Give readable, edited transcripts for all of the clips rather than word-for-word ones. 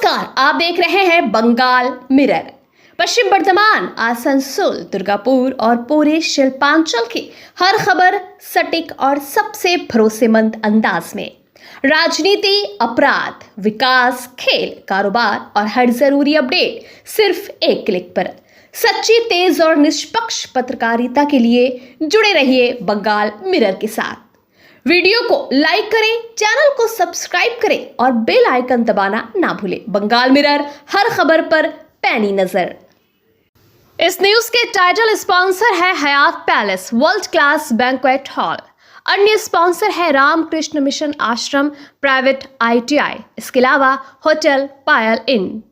नमस्कार, आप देख रहे हैं बंगाल मिरर। पश्चिम बर्धमान, आसनसोल, दुर्गापुर और पूरे शिल्पांचल की हर खबर सटीक और सबसे भरोसेमंद अंदाज में। राजनीति, अपराध, विकास, खेल, कारोबार और हर जरूरी अपडेट सिर्फ एक क्लिक पर। सच्ची, तेज और निष्पक्ष पत्रकारिता के लिए जुड़े रहिए बंगाल मिरर के साथ। वीडियो को लाइक करें, चैनल को सब्सक्राइब करें और बेल आइकन दबाना ना भूलें। बंगाल मिरर, हर खबर पर पैनी नजर। इस न्यूज के टाइटल स्पॉन्सर है Hayat palace world class banquet hall. अन्य स्पॉन्सर है Ramakrishna mission ashram private ITI। इसके अलावा होटल पायल इन।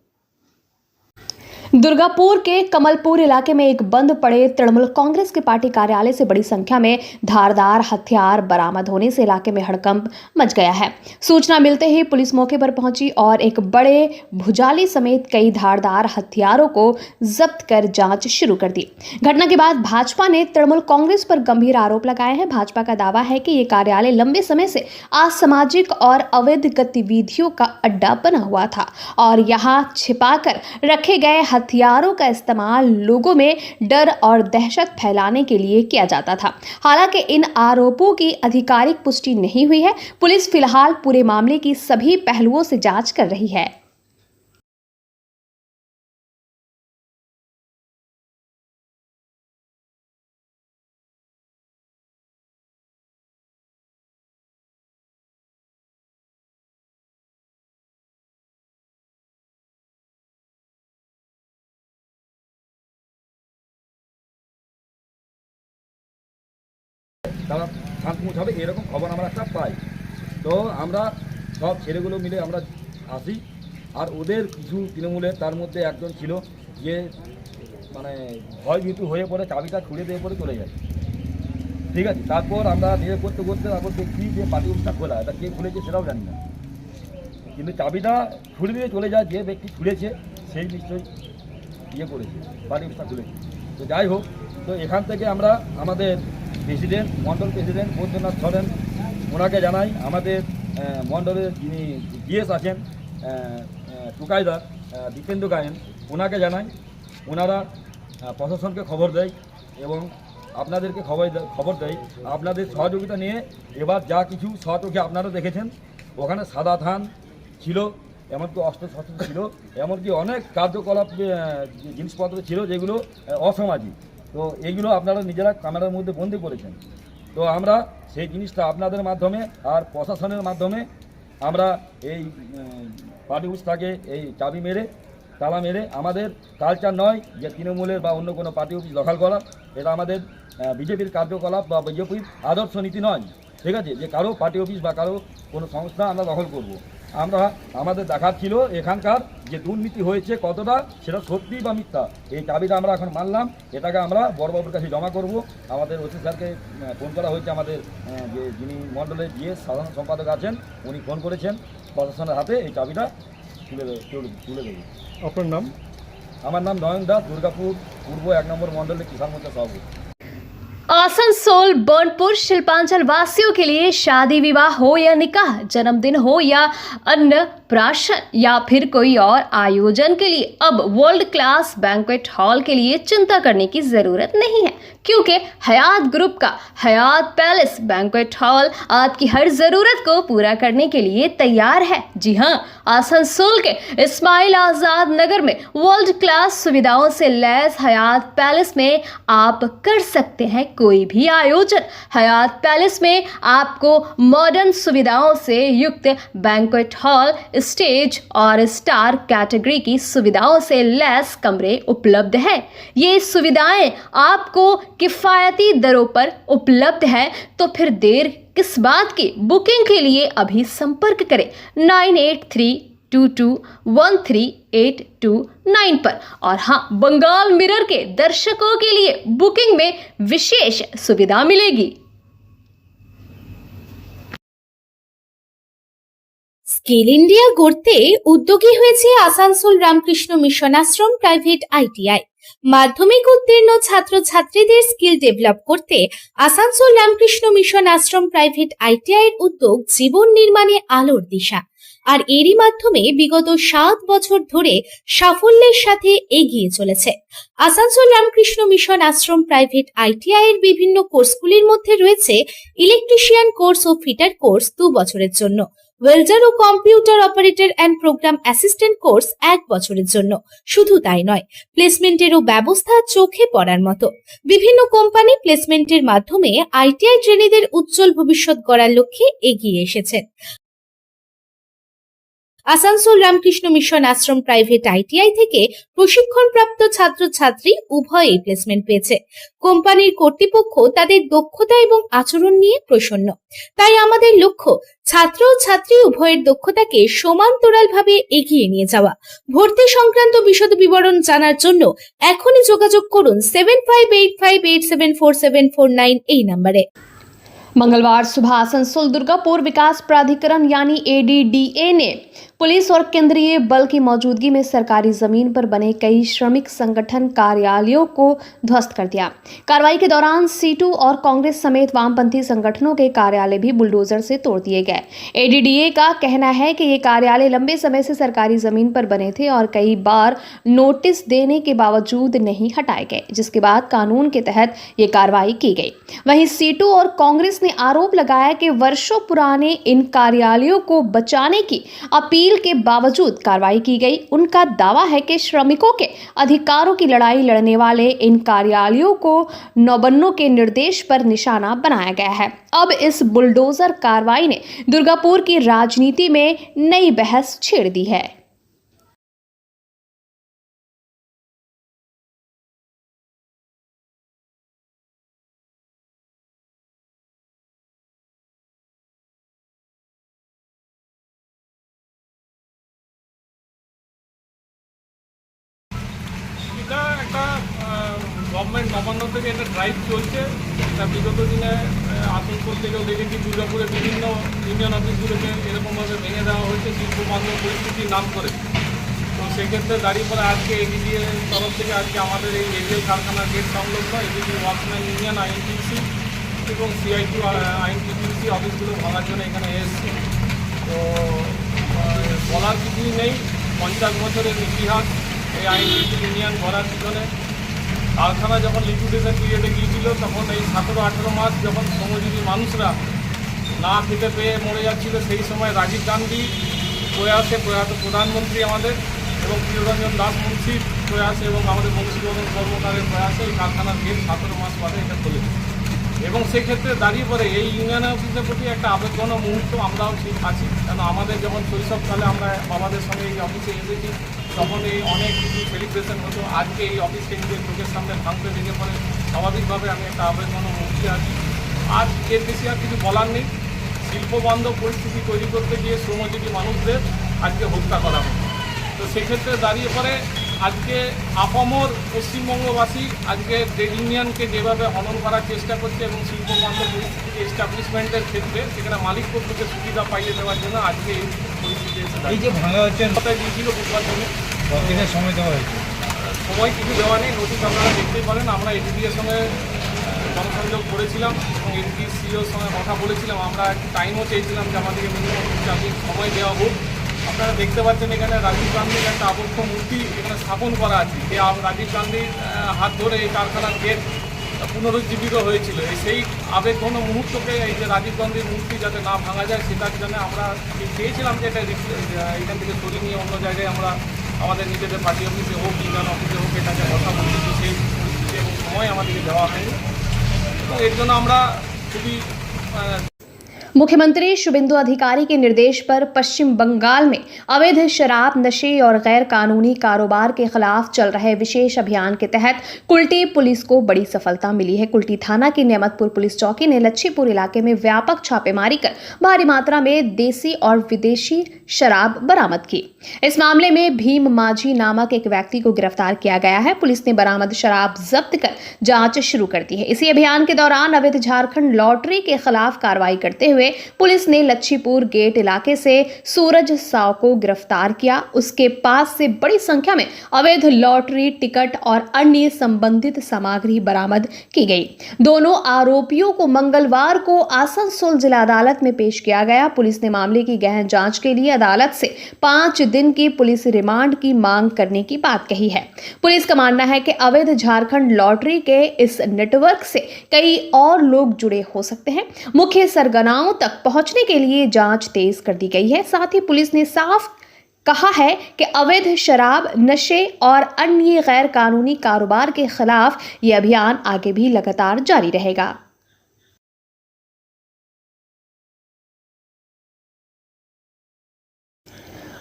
दुर्गापुर के कमलपुर इलाके में एक बंद पड़े तृणमूल कांग्रेस के पार्टी कार्यालय से बड़ी संख्या में धारदार हथियार बरामद होने से इलाके में हड़कंप मच गया है। सूचना मिलते ही पुलिस मौके पर पहुंची और एक बड़े भुजाली समेत कई धारदार हथियारों को जब्त कर जांच शुरू कर दी। घटना के बाद भाजपा ने तृणमूल कांग्रेस पर गंभीर आरोप लगाए हैं। भाजपा का दावा है कि ये कार्यालय लंबे समय से असामाजिक और अवैध गतिविधियों का अड्डा बना हुआ था और यहाँ छिपाकर रखे गए हथियारों का इस्तेमाल लोगों में डर और दहशत फैलाने के लिए किया जाता था। हालांकि इन आरोपों की आधिकारिक पुष्टि नहीं हुई है। पुलिस फिलहाल पूरे मामले की सभी पहलुओं से जांच कर रही है। তারা শান্তমুখ হবে এরকম খবর আমরা একটা পাই। তো আমরা সব ছেলেগুলো মিলে আমরা আসি। আর ওদের কিছু তৃণমূলের তার মধ্যে একজন ছিল যে মানে ভয়ভীতু হয়ে পড়ে চাবিটা খুলে দিয়ে পরে চলে যায়। ঠিক আছে, তারপর আমরা নিয়ে করতে করতে তারপর দেখি যে পার্টি অফিসটা খোলা, এটা কে খুলেছে সেটাও জানি না, কিন্তু চাবিটা খুলে দিয়ে চলে যায়। যে ব্যক্তি খুলেছে সেই নিশ্চয়ই ইয়ে করেছে, পার্টি অফিসটা খুলেছে। তো যাই হোক, তো এখান থেকে আমরা আমাদের প্রেসিডেন্ট, মণ্ডল প্রেসিডেন্ট বৈদ্যনাথ সরেন, ওনাকে জানাই। আমাদের মণ্ডলের যিনি GS আছেন টুকাইদার দীপেন্দ্র গায়েন, ওনাকে জানাই। ওনারা প্রশাসনকে খবর দেয় এবং আপনাদেরকে খবর দেয়। আপনাদের সহযোগিতা নিয়ে এবার যা কিছু সচোখে আপনারা দেখেছেন, ওখানে সাদা ধান ছিল, এমনকি অস্ত্রশস্ত্র ছিল, এমনকি অনেক কার্যকলাপ জিনিসপত্র ছিল যেগুলো অসামাজিক। তো এইগুলো আপনারা নিজেরা ক্যামেরার মধ্যে বন্দি করেছেন। তো আমরা সেই জিনিসটা আপনাদের মাধ্যমে আর প্রশাসনের মাধ্যমে আমরা এই পার্টি অফিসটাকে এই চাবি মেরে তালা মেরে, আমাদের কালচার নয় যে তৃণমূলের বা অন্য কোনো পার্টি অফিস দখল করা, এটা আমাদের বিজেপির কার্যকলাপ বা বিজেপির আদর্শ নীতি নয়। ঠিক আছে, যে কারো পার্টি অফিস বা কারো কোনো সংস্থা আমরা দখল করব। আমরা আমাদের দেখার ছিল এখানকার যে দুর্নীতি হয়েছে কতটা, সেটা সত্যি বা মিথ্যা। এই চাবিটা আমরা এখন মানলাম, এটাকে আমরা বড়বাবুর কাছে জমা করব। আমাদের ওসি স্যারকে ফোন করা হয়েছে, আমাদের যে যিনি মণ্ডলের GS সাধারণ সম্পাদক আছেন উনি ফোন করেছেন। প্রশাসনের হাতে এই চাবিটা তুলে দেবো। আপনার নাম? আমার নাম নয়ন দাস, দুর্গাপুর পূর্ব 1 নম্বর মণ্ডলের किसान मोर्चा सभापति। आसनसोल, बर्नपुर, शिल्पांचल वासियों के लिए शादी विवाह हो या निकाह, जन्मदिन हो या अन्नप्राशन या फिर कोई और आयोजन के लिए अब वर्ल्ड क्लास बैंक्वेट हॉल के लिए चिंता करने की जरूरत नहीं है, क्योंकि हयात ग्रुप का हयात पैलेस बैंक्वेट हॉल आपकी हर जरूरत को पूरा करने के लिए तैयार है। जी हां, आसनसोल के इस्माइल आजाद नगर में वर्ल्ड क्लास सुविधाओं से लैस हयात पैलेस में आप कर सकते हैं कोई भी आयोजन। हयात पैलेस में आपको मॉडर्न सुविधाओं से युक्त बैंक्वेट हॉल, स्टेज और स्टार कैटेगरी की सुविधाओं से लैस कमरे उपलब्ध है। ये सुविधाएं आपको किफ़ायती दरों पर उपलब्ध है, तो फिर देर किस बात की। बुकिंग के लिए अभी संपर्क करें 9832213829 पर। और हाँ, बंगाल मिरर के दर्शकों के लिए बुकिंग में विशेष सुविधा मिलेगी। স্কিল ইন্ডিয়া গড়তে উদ্যোগী হয়েছে Asansol Ramakrishna mission Ashram private ITI। মাধ্যমিক উত্তীর্ণ ছাত্রছাত্রীদের স্কিল ডেভেলপ করতে Asansol Ramakrishna mission Ashram private ITI এর উদ্যোগ জীবন নির্মাণে আলোর দিশা। আর এরই মাধ্যমে বিগত 7 বছর ধরে সাফল্যের সাথে এগিয়ে চলেছে। Asansol Ramakrishna mission Ashram private ITI এর বিভিন্ন কোর্সগুলির মধ্যে রয়েছে ইলেকট্রিশিয়ান কোর্স ও ফিটার কোর্স 2 বছরের জন্য, ওয়েল্ডার ও computer operator and program assistant course 1 বছরের জন্য। শুধু তাই নয়, প্লেসমেন্টেরও ব্যবস্থা চোখে পড়ার মতো। বিভিন্ন কোম্পানি প্লেসমেন্টের মাধ্যমে আইটিআই ট্রেনিদের উজ্জ্বল ভবিষ্যৎ গড়ার লক্ষ্যে এগিয়ে এসেছেন। Asansol Ramakrishna mission Ashram private ITI থেকে প্রশিক্ষণপ্রাপ্ত ছাত্রছাত্রী উভয়ই প্লেসমেন্ট পেয়েছে। কোম্পানির কর্তৃপক্ষ তাদের দক্ষতা এবং আচরণ নিয়ে প্রসন্ন। তাই আমাদের লক্ষ্য ছাত্র ও ছাত্রী উভয়ের দক্ষতাকে সমান্তরালভাবে এগিয়ে নিয়ে যাওয়া। ভর্তি সংক্রান্ত বিশদ বিবরণ জানার জন্য এখনই যোগাযোগ করুন 7585874749 এই নম্বরে। मंगलवार सुबह आसनसोल दुर्गापुर विकास प्राधिकरण यानी ADDA ने पुलिस और केंद्रीय बल की मौजूदगी में सरकारी जमीन पर बने कई श्रमिक संगठन कार्यालयों को ध्वस्त कर दिया। कार्रवाई के दौरान सीटू और कांग्रेस समेत वामपंथी संगठनों के कार्यालय भी बुलडोजर से तोड़ दिए गए। ADDA का कहना है कि ये कार्यालय लंबे समय से सरकारी जमीन पर बने थे और कई बार नोटिस देने के बावजूद नहीं हटाए गए, जिसके बाद कानून के तहत ये कार्रवाई की गई। वहीं सीटू और कांग्रेस ने आरोप लगाया कि वर्षों पुराने इन कार्यालयों को बचाने की अपील के बावजूद कार्रवाई की गई। उनका दावा है कि श्रमिकों के अधिकारों की लड़ाई लड़ने वाले इन कार्यालयों को नौबन्नों के निर्देश पर निशाना बनाया गया है। अब इस बुलडोजर कार्रवाई ने दुर्गापुर की राजनीति में नई बहस छेड़ दी है। এটা একটা গভর্নমেন্ট নবান্ন থেকে একটা ড্রাইভ চলছে। তা বিগত দিনে আসানসোল থেকেও দেখেছি দুর্গাপুরে বিভিন্ন ইউনিয়ন অফিসগুলোকে এরকমভাবে ভেঙে দেওয়া হয়েছে শিল্প বান্ধব পরিস্থিতির নাম করে। তো সেক্ষেত্রে দাঁড়িয়ে পরে আজকে এডিডিএ তরফ থেকে আজকে আমাদের এই এরিয়াল কারখানার গেট সংলগ্ন এডিডি ওয়ার্কম্যান ইউনিয়ন আইএনটিসি এবং CITU আইএনটিসি অফিসগুলো ভাঙার জন্য এখানে এসেছে। তো বলার কিছুই নেই, 50 বছরের ইতিহাস এই আইনজীবী ইউনিয়ন করার পিছনে। কারখানা যখন লিকুইডেশন পিরিয়ডে গিয়েছিল তখন এই 17-18 মাস যখন শ্রমজীবী মানুষরা না খেতে পেয়ে মরে যাচ্ছিল, সেই সময় রাজীব গান্ধী প্রয়াসে প্রয়াত প্রধানমন্ত্রী আমাদের এবং প্রিয়রঞ্জন দাস মুন্সির প্রয়াসে এবং আমাদের বংশীবদন কর্মকারের প্রয়াসে এই কারখানার গেট 17 মাস বাদে এটা খুলেছে। এবং সেক্ষেত্রে দাঁড়িয়ে পরে এই ইউনিয়ন অফিসের প্রতি একটা আবেগঘন মুহূর্ত আমরাও ঠিক আছি। কেন আমাদের যখন শৈশবকালে আমরা বাবাদের সঙ্গে এই অফিসে এসেছি তখন এই অনেক কিছু সেলিব্রেশন হতো। আজকে এই অফিসকে নিজের চোখের সামনে ভাঙতে দেখে পরে স্বাভাবিকভাবে আমি একটা আবেগঘন মুহূর্তে আছি। আর এর বেশি আর কিছু বলার নেই। শিল্পবান্ধব পরিস্থিতি তৈরি করতে গিয়ে শ্রমজীবী মানুষদের আজকে হত্যা করা হয়। তো সেক্ষেত্রে দাঁড়িয়ে পরে আজকে আপামর পশ্চিমবঙ্গবাসী আজকে ট্রেড ইউনিয়নকে যেভাবে হনন করার চেষ্টা করছে এবং শিল্পবান্ধব পরিস্থিতিকে এস্টাবলিশমেন্টের ক্ষেত্রে সেখানে মালিক পক্ষকে সুবিধা পাইয়ে দেওয়ার জন্য আজকে এই পরিস্থিতি এসে এই যে ভাঙা হচ্ছে কথায় দিয়েছিল বুধবার দিনে কতদিনের সময় দেওয়া হয়েছে? সময় কিছু দেওয়া নেই, নোটিশ আপনারা দেখতেই পারেন। আমরা এডিডিএর সঙ্গে জনসংযোগ করেছিলাম এবং এডিডি সিওর সঙ্গে কথা বলেছিলাম। আমরা একটু টাইমও চেয়েছিলাম যে আমাদেরকে মিনিমাম 2 দিন সময় দেওয়া হোক। আপনারা দেখতে পাচ্ছেন এখানে রাজীব গান্ধীর একটা আবক্ষ মূর্তি এখানে স্থাপন করা আছে, যে রাজীব গান্ধীর হাত ধরে এই কারখানার গেট পুনরুজ্জীবিত হয়েছিল। সেই আবেগঘন মুহূর্তকে এই যে রাজীব গান্ধীর মূর্তি যাতে না ভাঙা যায় সেটার জন্য আমরা চেয়েছিলাম যে এটা এখান থেকে সরিয়ে নিয়ে অন্য জায়গায় আমরা আমাদের নিজেদের পার্টি অফিসে হোক ইউনিয়ন অফিসে হোক এটাকে কথা বলতেছি। সেই পরিস্থিতি এবং সময় আমাদেরকে দেওয়া হয়নি। তো এর জন্য আমরা খুবই मुख्यमंत्री शुभेंदु अधिकारी के निर्देश पर पश्चिम बंगाल में अवैध शराब, नशे और गैर कानूनी कारोबार के खिलाफ चल रहे विशेष अभियान के तहत कुल्टी पुलिस को बड़ी सफलता मिली है। कुल्टी थाना की नेमतपुर पुलिस चौकी ने लच्छीपुर इलाके में व्यापक छापेमारी कर भारी मात्रा में देसी और विदेशी शराब बरामद की। इस मामले में भीम माझी नामक एक व्यक्ति को गिरफ्तार किया गया है। पुलिस ने बरामद शराब जब्त कर जांच शुरू कर दी है। इसी अभियान के दौरान अवैध झारखंड लॉटरी के खिलाफ कार्रवाई करते हुए हुए पुलिस ने लच्छीपुर गेट इलाके से सूरज साव को गिरफ्तार किया। उसके पास से बड़ी संख्या में अवैध लॉटरी टिकट और अन्य संबंधित सामग्री बरामद की गई। दोनों आरोपियों को मंगलवार को आसनसोल जिला अदालत में पेश किया गया। पुलिस ने मामले की गहन जांच के लिए अदालत से 5 दिन की पुलिस रिमांड की मांग करने की बात कही है। पुलिस का मानना है कि अवैध झारखंड लॉटरी के इस नेटवर्क से कई और लोग जुड़े हो सकते हैं। मुख्य सरगनाओं तक पहुंचने के लिए जांच तेज कर दी गई है। साथ ही पुलिस ने साफ कहा है कि अवैध शराब, नशे और अन्य गैर कानूनी कारोबार के खिलाफ यह अभियान आगे भी लगातार जारी रहेगा।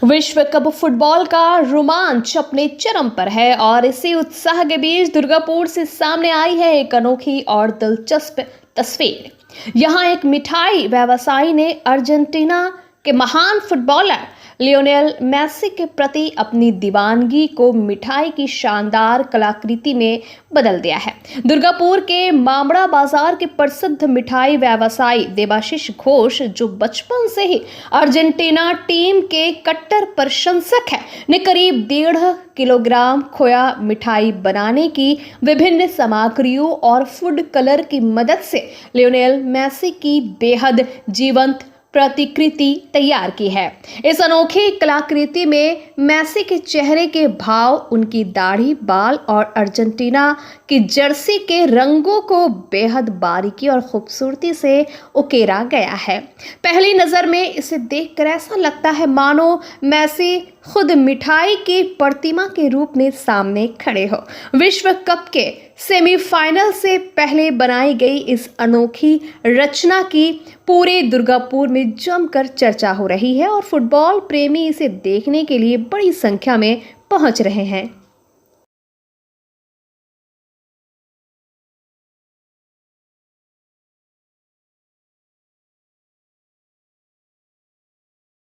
विश्व कप फुटबॉल का रोमांच अपने चरम पर है और इसी उत्साह के बीच दुर्गापुर से सामने आई है एक अनोखी और दिलचस्प तस्वीर। यहाँ एक मिठाई व्यवसायी ने अर्जेंटीना के महान फुटबॉलर लियोनेल मेसी के प्रति अपनी दीवानगी को मिठाई की शानदार कलाकृति में बदल दिया है। दुर्गापुर के मामड़ा बाजार के प्रसिद्ध मिठाई व्यवसायी देवाशीष घोष, जो बचपन से ही अर्जेंटीना टीम के कट्टर प्रशंसक है, ने करीब 1.5 किलोग्राम खोया मिठाई बनाने की विभिन्न सामग्रियों और फूड कलर की मदद से लियोनेल मेसी की बेहद जीवंत प्रतिकृति तैयार की है। इस अनोखी कलाकृति में मेसी के चेहरे के भाव, उनकी दाढ़ी, बाल और अर्जेंटीना की जर्सी के रंगों को बेहद बारीकी और खूबसूरती से उकेरा गया है। पहली नज़र में इसे देखकर ऐसा लगता है मानो मेसी खुद मिठाई की प्रतिमा के रूप में सामने खड़े हो। विश्व कप के सेमीफाइनल से पहले बनाई गई इस अनोखी रचना की पूरे दुर्गापुर में जमकर चर्चा हो रही है और फुटबॉल प्रेमी इसे देखने के लिए बड़ी संख्या में पहुंच रहे हैं।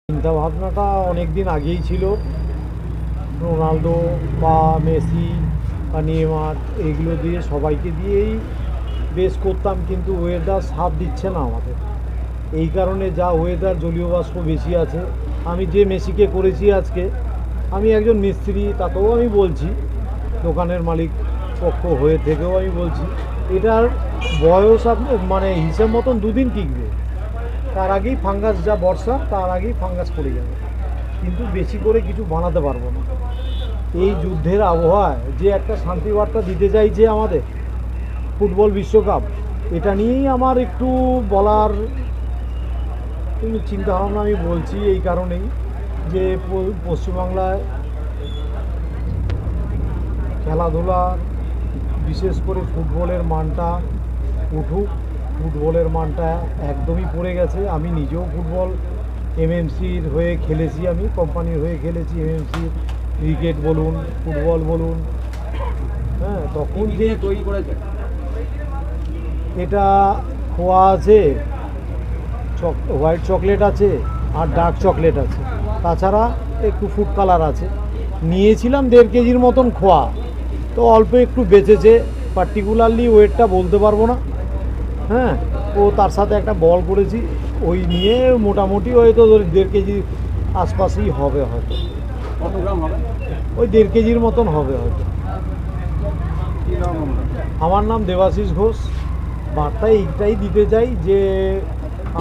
চিন্তা ভাবনাটা অনেক দিন আগেই ছিল। রোনালদো বা মেসি বা নেইমার এগুলো দিয়ে সবাইকে দিয়েই বেশ করতাম, কিন্তু ওয়েদার সাথ দিচ্ছে না আমাদের। এই কারণে যা ওয়েদার জলীয় বাষ্প বেশি আছে। আমি যে মেসিকে করেছি আজকে, আমি একজন মিস্ত্রি, তাতেও আমি বলছি, দোকানের মালিক পক্ষ হয়ে থেকেও আমি বলছি, এটার বয়স মানে হিসেব মতন 2 দিন টিকবে, তার আগেই ফাঙ্গাস, যা বর্ষা তার আগেই ফাঙ্গাস পড়ে যাবে, কিন্তু বেশি করে কিছু বানাতে পারবো না। এই যুদ্ধের আবহাওয়ায় যে একটা শান্তি বার্তা দিতে চাইছে আমাদের ফুটবল বিশ্বকাপ, এটা নিয়েই আমার একটু বলার চিন্তাভাবনা আমি বলছি। এই কারণেই যে পশ্চিমবাংলায় খেলাধুলা, বিশেষ করে ফুটবলের মানটা উঠুক। ফুটবলের মানটা একদমই পড়ে গেছে। আমি নিজেও ফুটবল এমএমসির হয়ে খেলেছি, আমি কোম্পানির হয়ে খেলেছি, এমএমসির ক্রিকেট বলুন, ফুটবল বলুন। হ্যাঁ, তখন যে তৈরি করেছে এটা খোয়া আছে, হোয়াইট চকলেট আছে আর ডার্ক চকলেট আছে, তাছাড়া একটু ফুড কালার আছে। নিয়েছিলাম 1.5 কেজির মতন খোয়া, তো অল্প একটু বেঁচেছে, পার্টিকুলারলি ওয়েটটা বলতে পারবো না। হ্যাঁ, ও তার সাথে একটা বল করেছি, ওই নিয়ে মোটামুটি হয়তো 1.5 কেজির আশপাশেই হবে, হয়তো কত গ্রাম হবে? ওই 1.5 কেজির মতন হবে হয়তো। আমার নাম দেবাশিস ঘোষ। বার্তা এইটাই দিতে চাই যে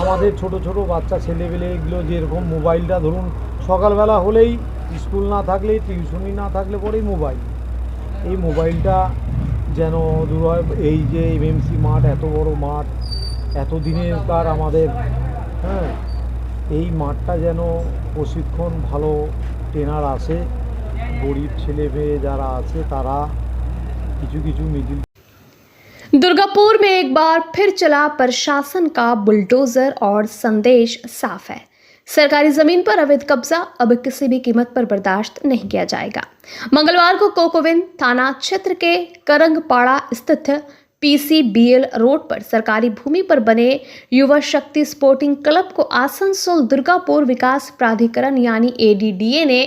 আমাদের ছোট ছোট বাচ্চা ছেলেবেলে এগুলো যেরকম মোবাইলটা, ধরুন সকালবেলা হলেই স্কুল না থাকলেই, টিউশনি না থাকলে পরেই মোবাইল, এই মোবাইলটা যেন দূর হয়। এই যে এমএমসি মাঠ, এত বড় মাঠ, এত দিনেরকার আমাদের, হ্যাঁ, এই মাঠটা যেন প্রশিক্ষণ ভালো ট্রেনার আসে, গরিব ছেলে মেয়ে যারা আছে তারা কিছু মিডিল। दुर्गापुर में एक बार फिर चला प्रशासन का बुलडोजर और संदेश साफ है। सरकारी जमीन पर अवैध कब्जा अब किसी भी कीमत पर बर्दाश्त नहीं किया जाएगा। मंगलवार को कोकोविन थाना क्षेत्र के करंगपाड़ा स्थित PCBL रोड पर सरकारी भूमि पर बने युवा शक्ति स्पोर्टिंग क्लब को आसनसोल दुर्गापुर विकास प्राधिकरण यानी ADDA ने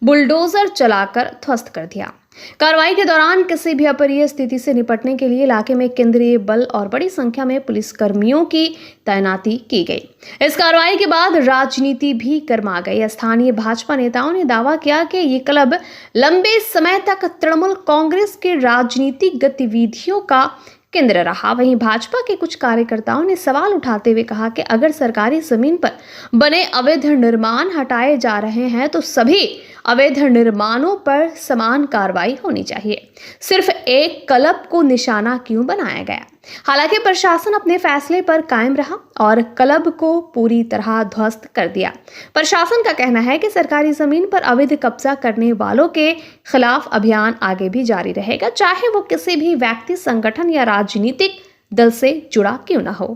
बुलडोजर चलाकर ध्वस्त कर दिया। कार्रवाई के दौरान किसी भी अप्रिय स्थिति से निपटने के लिए इलाके में केंद्रीय बल और बड़ी संख्या में पुलिस कर्मियों की तैनाती की गई। इस कार्रवाई के बाद राजनीति भी गर्मा गई। स्थानीय भाजपा नेताओं ने दावा किया कि ये क्लब लंबे समय तक तृणमूल कांग्रेस के राजनीतिक गतिविधियों का केंद्र रहा। वहीं भाजपा के कुछ कार्यकर्ताओं ने सवाल उठाते हुए कहा कि अगर सरकारी जमीन पर बने अवैध निर्माण हटाए जा रहे हैं तो सभी अवैध निर्माणों पर समान कार्रवाई होनी चाहिए। सिर्फ एक क्लब को निशाना क्यों बनाया गया? हालांकि प्रशासन अपने फैसले पर कायम रहा और क्लब को पूरी तरह ध्वस्त कर दिया। प्रशासन का कहना है कि सरकारी जमीन पर अवैध कब्जा करने वालों के खिलाफ अभियान आगे भी जारी रहेगा, चाहे वो किसी भी व्यक्ति, संगठन या राजनीतिक दल से जुड़ा क्यों न हो।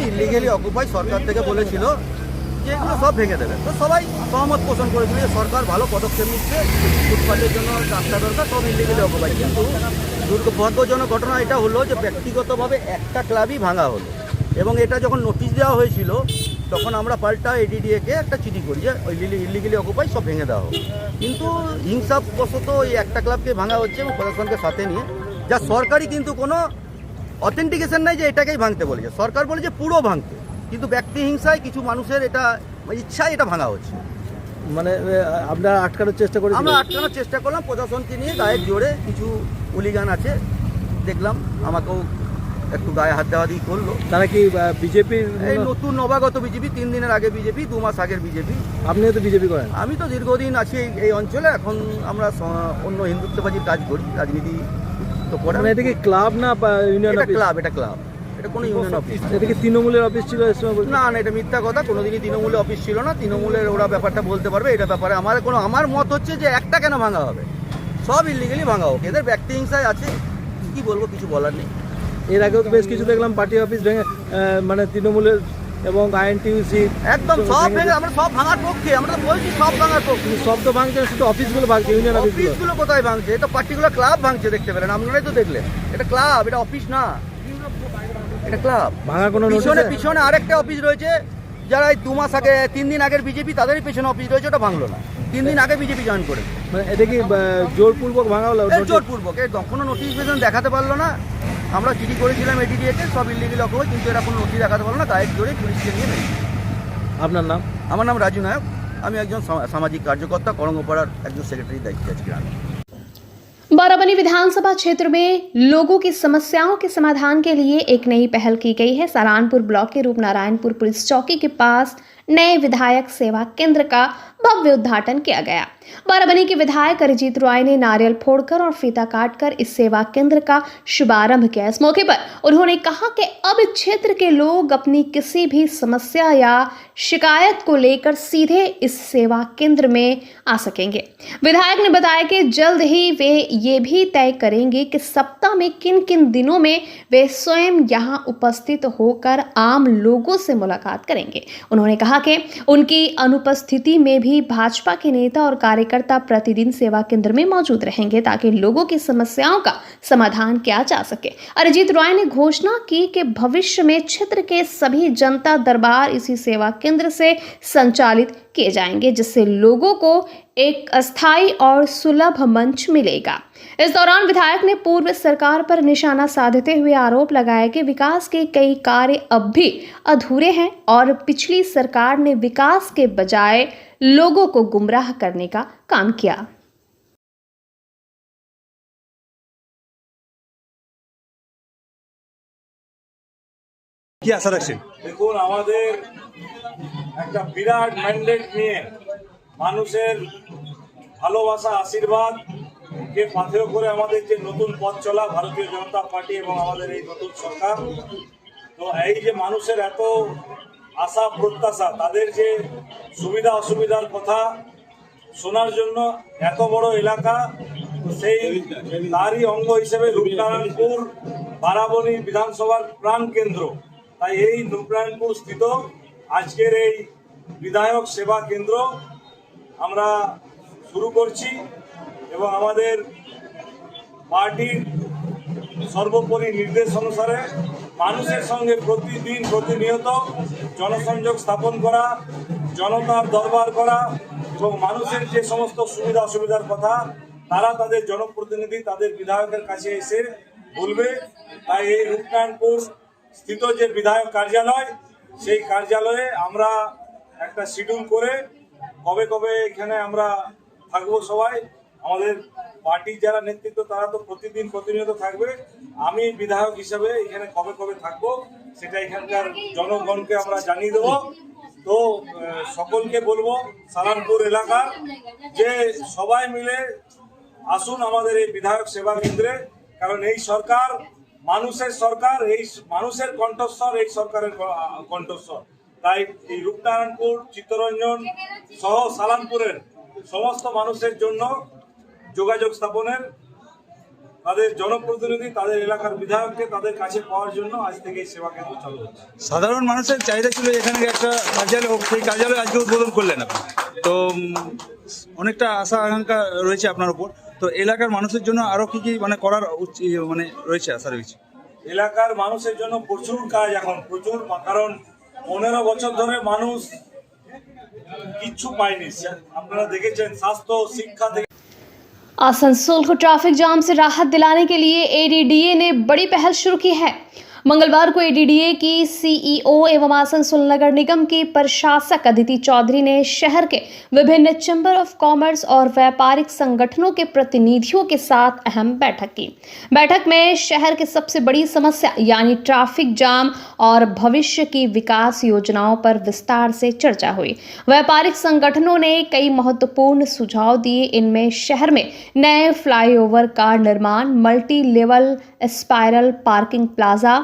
ইলিগেলি অকুপাই সরকার থেকে বলেছিল যে এগুলো সব ভেঙে দেবে, তো সবাই সহমত পোষণ করেছিল যে সরকার ভালো পদক্ষেপ নিচ্ছে, ফুটপাতের জন্য রাস্তা দরকার, সব ইলিগেলি অকুপাই। কিন্তু দুর্ভাগ্যজনক ঘটনা এটা হলো যে ব্যক্তিগতভাবে একটা ক্লাবই ভাঙা হলো, এবং এটা যখন নোটিশ দেওয়া হয়েছিল তখন আমরা পাল্টা এডিডিএকে একটা চিঠি করি যে ইলিগেলি অকুপাই সব ভেঙে দেওয়া হোক। কিন্তু হিংসাবশত এই একটা ক্লাবকে ভাঙা হচ্ছে এবং প্রশাসনকে সাথে নিয়ে, যা সরকারি কিন্তু কোনো অথেন্টিকেশন নাই যে এটাকেই ভাঙতে বলেছে। সরকার বলেছে পুরো ভাঙতে, কিন্তু ব্যক্তি হিংসায় কিছু মানুষের এটা ইচ্ছায় এটা ভাঙা হচ্ছে। মানে আপনারা আটকানোর চেষ্টা করেছেন? আমরা আটকানোর চেষ্টা করলাম প্রশাসনকে নিয়ে, গায়ের জোরে কিছু হুলিগান আছে দেখলাম, আমাকেও একটু গায়ে হাত দেওয়া দিয়ে করলো। তারা কি বিজেপির? এই নতুন নবাগত বিজেপি, 3 দিনের আগে বিজেপি, 2 মাস আগের বিজেপি। আপনিও তো বিজেপি করেন? আমি তো দীর্ঘদিন আছি এই অঞ্চলে, এখন আমরা অন্য হিন্দুত্ববাদী কাজ করি, রাজনীতি তো করে। মানে এটা কি ক্লাব না ইউনিয়ন অফিস? ক্লাব, এটা ক্লাব, এটা কোনো ইউনিয়ন অফিস। এটা কি তৃণমূলের অফিস ছিল এই সময়? না না, এটা মিথ্যা কথা, কোনোদিনই তৃণমূলের অফিস ছিল না। তৃণমূলের ওরা ব্যাপারটা বলতে পারবে, এটা ব্যাপারে আমার মত হচ্ছে যে একটা কেন ভাঙা হবে, সব ইলিগেলি ভাঙা হোক। এদের ব্যক্তি হিংসায় আছে, কি বলবো, কিছু বলার নেই। এর আগেও তো বেশ কিছু দেখলাম পার্টি অফিস ভেঙে, মানে তৃণমূলের এবং আইএনটিইউসি একদম সব ভেঙে, আমরা সব ভাঙার পক্ষে, আমরা তো বলছি সব ভাঙার পক্ষে। সব তো ভাঙছে, শুধু অফিসগুলো ভাঙছে, ইউনিয়ন অফিসগুলো কোথায় ভাঙছে? এটা পার্টিকুলার ক্লাব ভাঙছে, দেখতে পেলেন আপনারাই তো দেখলেন। এটা ক্লাব, এটা অফিস না, এটা ক্লাব। ভাঙা কোনো পিছনে আরেকটা অফিস রয়েছে, যারা 2 মাস আগে, 3 দিন আগের বিজেপি, তাদেরই পেছনে অফিস রয়েছে, ওটা ভাঙলো না। 3 দিন আগে বিজেপি জয়েন করে। মানে এটা কি জোরপূর্বক ভাঙা হলো? জোরপূর্বক, কোনো নোটিশ বেতন দেখাতে পারলো না। আমরা চিঠি করেছিলাম এডিডিএকে, সব ইলিগেল অকুপাই, কিন্তু এরা কোনো নোটিশ দেখাতে পারলো না, গায়ের জোরে পুলিশকে নিয়ে নেই। আপনার নাম? আমার নাম রাজু নায়ক, আমি একজন সামাজিক কার্যকর্তা, করঙ্গপাড়ার একজন সেক্রেটারি दायित्व আজকে আমি। बाराबनी विधानसभा क्षेत्र में लोगों की समस्याओं के समाधान के लिए एक नई पहल की गई है। सहारनपुर ब्लॉक के रूपनारायणपुर पुलिस चौकी के पास नए विधायक सेवा केंद्र का भव्य उद्घाटन किया गया। बाराबनी के विधायक अरिजीत रॉय ने नारियल फोड़कर और फीता काटकर इस सेवा केंद्र का शुभारंभ किया। इस मौके पर उन्होंने कहा कि अब क्षेत्र के लोग अपनी किसी भी समस्या या शिकायत को लेकर सीधे इस सेवा केंद्र में आ सकेंगे। विधायक ने बताया कि जल्द ही वे ये भी तय करेंगे कि सप्ताह में किन किन दिनों में वे स्वयं यहाँ उपस्थित होकर आम लोगों से मुलाकात करेंगे। उन्होंने कहा कि उनकी अनुपस्थिति में भी भाजपा के नेता और कार्यकर्ता प्रतिदिन सेवा केंद्र में मौजूद रहेंगे ताकि लोगों की समस्याओं का समाधान किया जा सके। अरिजीत रॉय ने घोषणा की कि भविष्य में क्षेत्र के सभी जनता दरबार इसी सेवा केंद्र से संचालित किए जाएंगे, जिससे लोगों को एक अस्थायी और सुलभ मंच मिलेगा। इस दौरान विधायक ने पूर्व सरकार पर निशाना साधते हुए आरोप लगाया कि विकास के कई कार्य अब भी अधूरे हैं और पिछली सरकार ने विकास के बजाय लोगों को गुमराह करने का काम किया। কি আশা রাখছেন? দেখুন, আমাদের একটা বিরাট ম্যান্ডেট নিয়ে মানুষের ভালোবাসা, আশীর্বাদ কে পাথেয় করে আমাদের যে নতুন পথ চলা ভারতীয় জনতা পার্টি এবং আমাদের এই নতুন সরকার, তো এই যে মানুষের এত আশা প্রত্যাশা, তাদের যে সুবিধা অসুবিধার কথা শোনার জন্য এত বড় এলাকা, তো সেই তারই অঙ্গ হিসেবে রূপনারায়ণপুর বারাবনী বিধানসভার প্রাণ কেন্দ্র। তাই এই রূপনারায়ণপুর স্থিত আজকের এই বিধায়ক সেবা কেন্দ্র আমরা শুরু করছি এবং আমাদের পার্টির সর্বোপরি নির্দেশ অনুসারে মানুষের সঙ্গে প্রতিদিন প্রতিনিয়ত জনসংযোগ স্থাপন করা, জনতার দরবার করা এবং মানুষের যে সমস্ত সুবিধা অসুবিধার কথা তারা তাদের জনপ্রতিনিধি তাদের বিধায়কের কাছে এসে বলবে। তাই এই রূপনারায়ণপুর স্থিত যে বিধায়ক কার্যালয়, সেই কার্যালয়ে আমরা একটা শিডিউল করে কবে কবে এখানে আমরা থাকবো সবাই, আমাদের পার্টির যারা নেতৃত্ব তারা তো প্রতিদিন প্রতিনিয়ত থাকবে, আমি বিধায়ক হিসেবে এখানে কবে কবে থাকবো সেটা এখানকার জনগণকে আমরা জানিয়ে দেবো। তো সকলকে বলবো সালানপুর এলাকার যে সবাই মিলে আসুন আমাদের এই বিধায়ক সেবা কেন্দ্রে, কারণ এই সরকার মানুষের সরকার, এই মানুষের কণ্ঠস্বর এই সরকারের কণ্ঠস্বর। তাই এই রূপনারায়ণপুর, চিত্তরঞ্জন সহ সালানপুরের সমস্ত মানুষের জন্য যোগাযোগ স্থাপনের, তাদের জনপ্রতিনিধি তাদের এলাকার বিধায়ককে তাদের কাছে পাওয়ার জন্য আজ থেকে এই সেবা কেন্দ্র চালু হচ্ছে। সাধারণ মানুষের চাহিদা ছিল এখানে একটা কার্যালয় হোক, সেই কার্যালয় আজকে উদ্বোধন করলেন আপনি, তো অনেকটা আশা আকাঙ্ক্ষা রয়েছে আপনার উপর। তো এলাকার মানুষের জন্য আরো কি কি মানে করার মানে রয়েছে, আশা রয়েছে? এলাকার মানুষের জন্য প্রচুর কাজ এখন, প্রচুর, কারণ 15 বছর ধরে মানুষ কিচ্ছু পায়নি। আপনারা দেখেছেন স্বাস্থ্য, শিক্ষা থেকে। आसनसोल को ट्रैफिक जाम से राहत दिलाने के लिए एडीडीए ने बड़ी पहल शुरू की है। मंगलवार को एडीडीए की सीईओ एवं आसनसोल नगर निगम की प्रशासक अदिति चौधरी ने शहर के विभिन्न चैम्बर ऑफ कॉमर्स और व्यापारिक संगठनों के प्रतिनिधियों के साथ अहम बैठक की। बैठक में शहर की सबसे बड़ी समस्या यानी ट्रैफिक जाम और भविष्य की विकास योजनाओं पर विस्तार से चर्चा हुई। व्यापारिक संगठनों ने कई महत्वपूर्ण सुझाव दिए। इनमें शहर में नए फ्लाईओवर का निर्माण, multi level spiral parking plaza,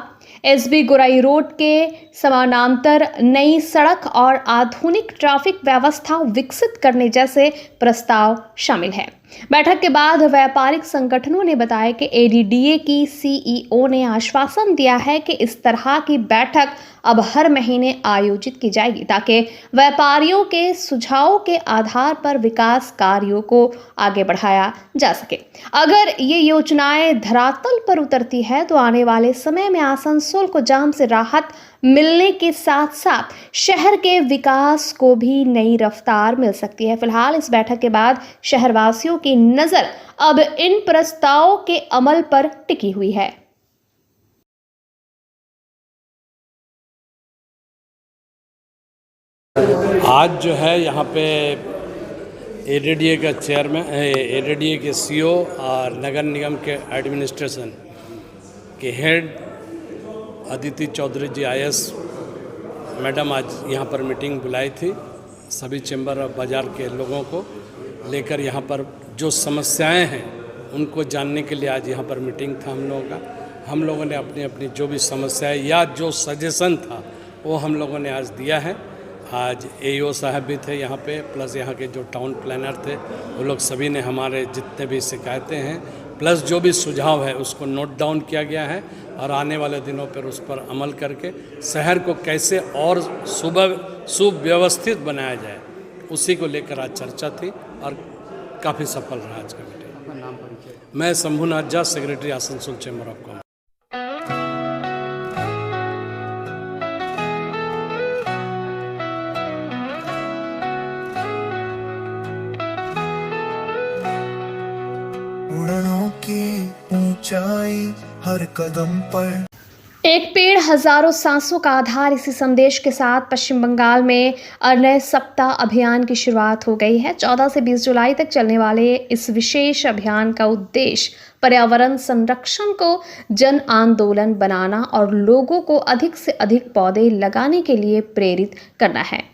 SB गुराई रोड के समानांतर नई सड़क और आधुनिक ट्रैफिक व्यवस्था विकसित करने जैसे प्रस्ताव शामिल हैं। बैठक के बाद व्यापारिक संगठनों ने बताया कि एडीडीए की सीईओ ने आश्वासन दिया है कि इस तरह की बैठक अब हर महीने आयोजित की जाएगी ताकि व्यापारियों के सुझावों के आधार पर विकास कार्यों को आगे बढ़ाया जा सके। अगर ये योजनाएं धरातल पर उतरती है तो आने वाले समय में आसनसोल को जाम से राहत मिलने के साथ साथ शहर के विकास को भी नई रफ्तार मिल सकती है। फिलहाल इस बैठक के बाद शहरवासियों की नज़र अब इन प्रस्तावों के अमल पर टिकी हुई है। आज जो है यहाँ पे एडीडीए का चेयरमैन, एडीडीए के सीईओ और नगर निगम के एडमिनिस्ट्रेशन के हेड अदिति चौधरी जी आईएएस मैडम आज यहाँ पर मीटिंग बुलाई थी। सभी चैम्बर ऑफ बाज़ार के लोगों को लेकर यहाँ पर जो समस्याएं हैं उनको जानने के लिए आज यहाँ पर मीटिंग था हम लोगों का। हम लोगों ने अपनी अपनी जो भी समस्याएं या जो सजेशन था वो हम लोगों ने आज दिया है। आज एईओ साहब भी थे यहाँ पे, प्लस यहाँ के जो टाउन प्लानर थे वो लोग सभी ने हमारे जितने भी शिकायतें हैं प्लस जो भी सुझाव है उसको नोट डाउन किया गया है और आने वाले दिनों पर उस पर अमल करके शहर को कैसे और सुव्यवस्थित बनाया जाए उसी को लेकर आज चर्चा थी और काफ़ी सफल रहा आज का मीटिंग। मैं Shambhunath Jha, secretary Asansol chamber of commerce. उड़नों की ऊंचाई हर कदम पर एक पेड़ हजारों सांसों का आधार, इसी संदेश के साथ पश्चिम बंगाल में अरण्य सप्ताह अभियान की शुरुआत हो गई है। 14 से 20 जुलाई तक चलने वाले इस विशेष अभियान का उद्देश्य पर्यावरण संरक्षण को जन आंदोलन बनाना और लोगों को अधिक से अधिक पौधे लगाने के लिए प्रेरित करना है।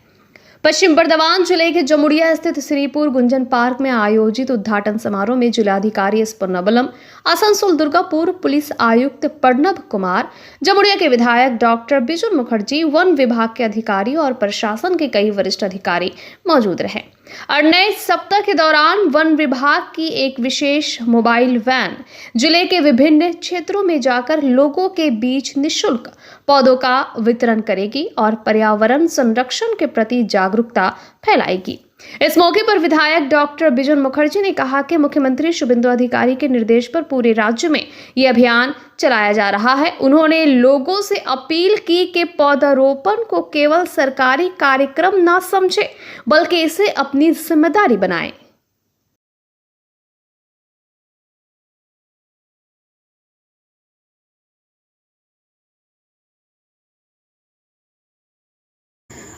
पश्चिम बर्धमान जिले के जमुड़िया स्थित श्रीपुर गुंजन पार्क में आयोजित उद्घाटन समारोह में जिलाधिकारी एस पुन्नबलम, आसनसोल दुर्गापुर पुलिस आयुक्त प्रणब कुमार, जमुड़िया के विधायक डॉक्टर बिजुल मुखर्जी, वन विभाग के अधिकारी और प्रशासन के कई वरिष्ठ अधिकारी मौजूद रहे। अरण्य सप्ताह के दौरान वन विभाग की एक विशेष मोबाइल वैन जिले के विभिन्न क्षेत्रों में जाकर लोगों के बीच निःशुल्क पौधों का वितरण करेगी और पर्यावरण संरक्षण के प्रति जागरूकता फैलाएगी। इस मौके पर विधायक डॉक्टर बिजन मुखर्जी ने कहा कि मुख्यमंत्री शुभेंदु अधिकारी के निर्देश पर पूरे राज्य में ये अभियान चलाया जा रहा है। उन्होंने लोगों से अपील की कि पौधारोपण को केवल सरकारी कार्यक्रम न समझे, बल्कि इसे अपनी जिम्मेदारी बनाएं।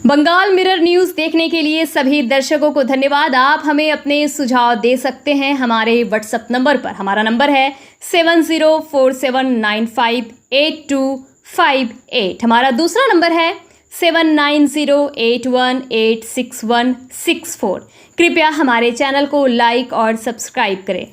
बंगाल मिरर न्यूज़ देखने के लिए सभी दर्शकों को धन्यवाद। आप हमें अपने सुझाव दे सकते हैं हमारे व्हाट्सएप नंबर पर। हमारा नंबर है 7047958258। हमारा दूसरा नंबर है 7908186164। कृपया हमारे चैनल को लाइक और सब्सक्राइब करें।